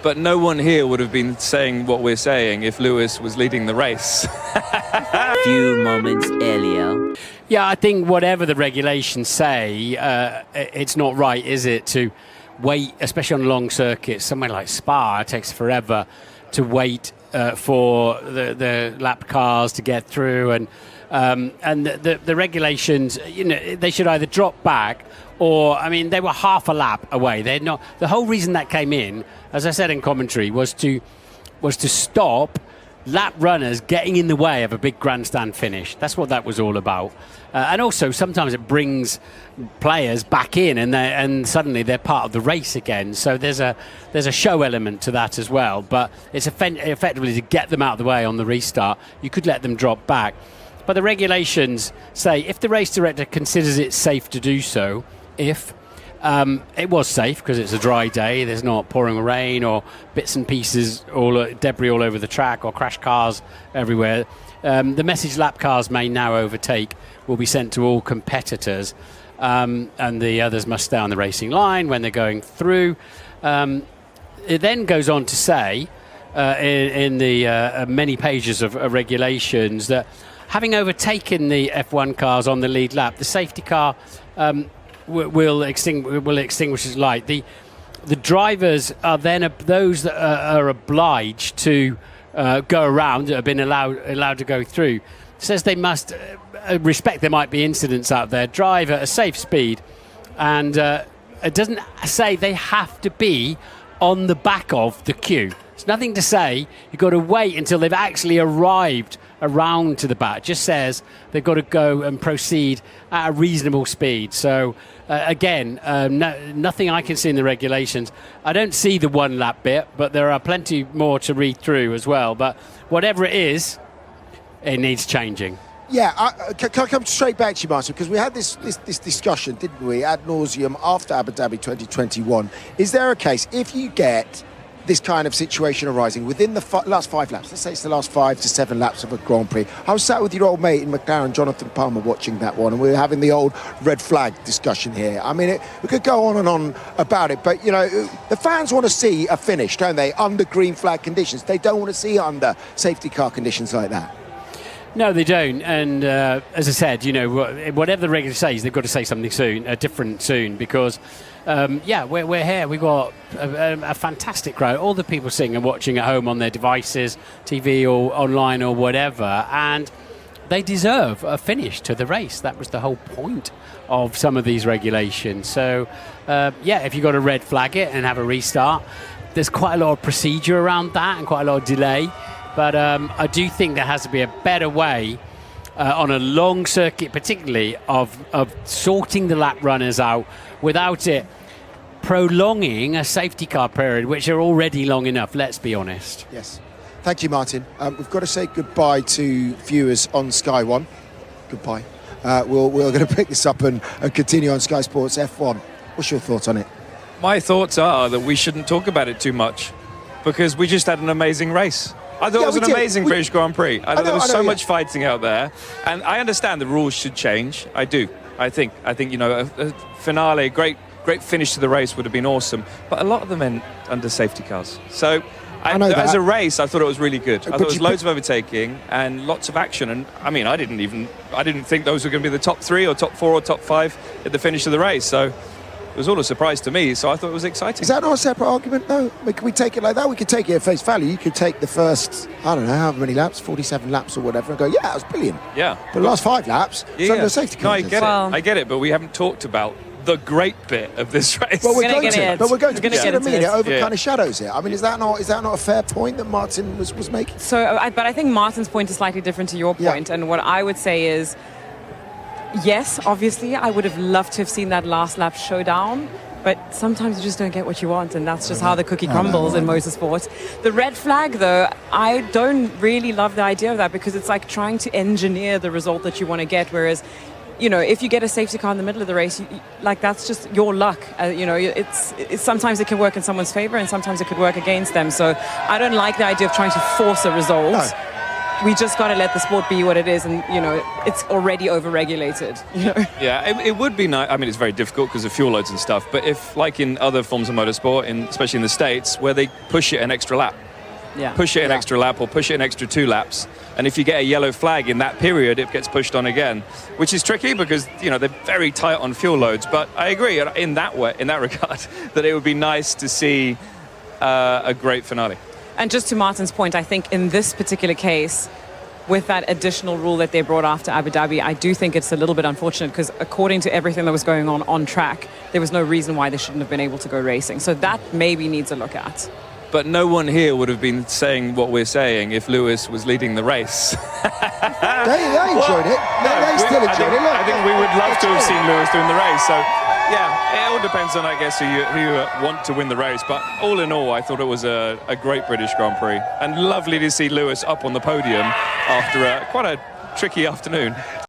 But no one here would have been saying what we're saying if Lewis was leading the race. A few moments earlier. Yeah, I think whatever the regulations say, it's not right, is it, to wait, especially on long circuits, somewhere like Spa, it takes forever to wait for the lap cars to get through, and the regulations, you know, they should either drop back or, I mean, they were half a lap away. They're not. The whole reason that came in, as I said in commentary, was to stop lap runners getting in the way of a big grandstand finish. That's what that was all about. And also, sometimes it brings players back in, and suddenly they're part of the race again. So there's a show element to that as well. But it's effectively to get them out of the way on the restart. You could let them drop back. But the regulations say if the race director considers it safe to do so, if it was safe because it's a dry day, there's not pouring rain or bits and pieces, debris all over the track or crash cars everywhere. The message lap cars may now overtake will be sent to all competitors, and the others must stay on the racing line when they're going through. It then goes on to say in the many pages of regulations that having overtaken the F1 cars on the lead lap, the safety car will extinguish its light. The drivers are then those that are obliged to go around, that have been allowed to go through. It says they must respect there might be incidents out there, drive at a safe speed, and it doesn't say they have to be on the back of the queue. It's nothing to say you've got to wait until they've actually arrived around to the back. It just says they've got to go and proceed at a reasonable speed. So again, nothing I can see in the regulations. I don't see the one lap bit, but there are plenty more to read through as well. But whatever it is, it needs changing. Yeah, can I come straight back to you, Martin? Because we had this discussion, didn't we, ad nauseum after Abu Dhabi 2021. Is there a case, if you get this kind of situation arising within the last 5 laps, let's say it's the last 5 to 7 laps of a Grand Prix? I was sat with your old mate in McLaren, Jonathan Palmer, watching that one, and we were having the old red flag discussion here. I mean, we could go on and on about it, but, you know, the fans want to see a finish, don't they, under green flag conditions. They don't want to see under safety car conditions like that. No, they don't. And as I said, you know, whatever the regulator says, they've got to say something soon, different soon, because, we're here. We've got a fantastic crowd. All the people sitting and watching at home on their devices, TV or online or whatever, and they deserve a finish to the race. That was the whole point of some of these regulations. So, if you've got to red flag it and have a restart, there's quite a lot of procedure around that and quite a lot of delay. But I do think there has to be a better way on a long circuit, particularly of sorting the lap runners out without it prolonging a safety car period, which are already long enough, let's be honest. Yes. Thank you, Martin. We've got to say goodbye to viewers on Sky One. Goodbye. We're going to pick this up and continue on Sky Sports F1. What's your thoughts on it? My thoughts are that we shouldn't talk about it too much because we just had an amazing race. I thought it was an amazing British Grand Prix. I thought there was so much fighting out there. And I understand the rules should change. I do. I think you know, a finale, great finish to the race would have been awesome. But a lot of them end under safety cars. So as a race, I thought it was really good. I thought there was loads of overtaking and lots of action. And I mean, I didn't think those were going to be the top 3 or top 4 or top 5 at the finish of the race. So it was all a surprise to me, so I thought it was exciting. Is that not a separate argument, though? Can we take it like that? We could take it at face value. You could take the first, I don't know, however many laps, 47 laps or whatever, and go, yeah, that was brilliant. Yeah. But the last 5 laps, it's under safety car. No, I get it, but we haven't talked about the great bit of this race. Well, we're going to. But we're going to. You see what I mean? It kind of shadows it. I mean, is that not a fair point that Martin was making? So, but I think Martin's point is slightly different to your point, and what I would say is, yes, obviously, I would have loved to have seen that last lap showdown. But sometimes you just don't get what you want, and that's just how the cookie crumbles in motorsport. The red flag, though, I don't really love the idea of that because it's like trying to engineer the result that you want to get, whereas, you know, if you get a safety car in the middle of the race, like that's just your luck. You know, it's sometimes it can work in someone's favor and sometimes it could work against them. So I don't like the idea of trying to force a result. we just got to let the sport be what it is, and it's already over-regulated. Yeah, it would be nice. I mean, it's very difficult because of fuel loads and stuff. But if, like in other forms of motorsport, especially in the States, where they push it an extra lap, push it an extra lap or push it an extra 2 laps, and if you get a yellow flag in that period, it gets pushed on again, which is tricky because they're very tight on fuel loads. But I agree in that regard that it would be nice to see a great finale. And just to Martin's point, I think in this particular case, with that additional rule that they brought after Abu Dhabi, I do think it's a little bit unfortunate because according to everything that was going on track, there was no reason why they shouldn't have been able to go racing. So that maybe needs a look at. But no one here would have been saying what we're saying if Lewis was leading the race. They enjoyed it. They still enjoyed it. Look, I think we would love to have seen Lewis doing the race. So, yeah, it all depends on, I guess, who you want to win the race. But all in all, I thought it was a great British Grand Prix. And lovely to see Lewis up on the podium after quite a tricky afternoon.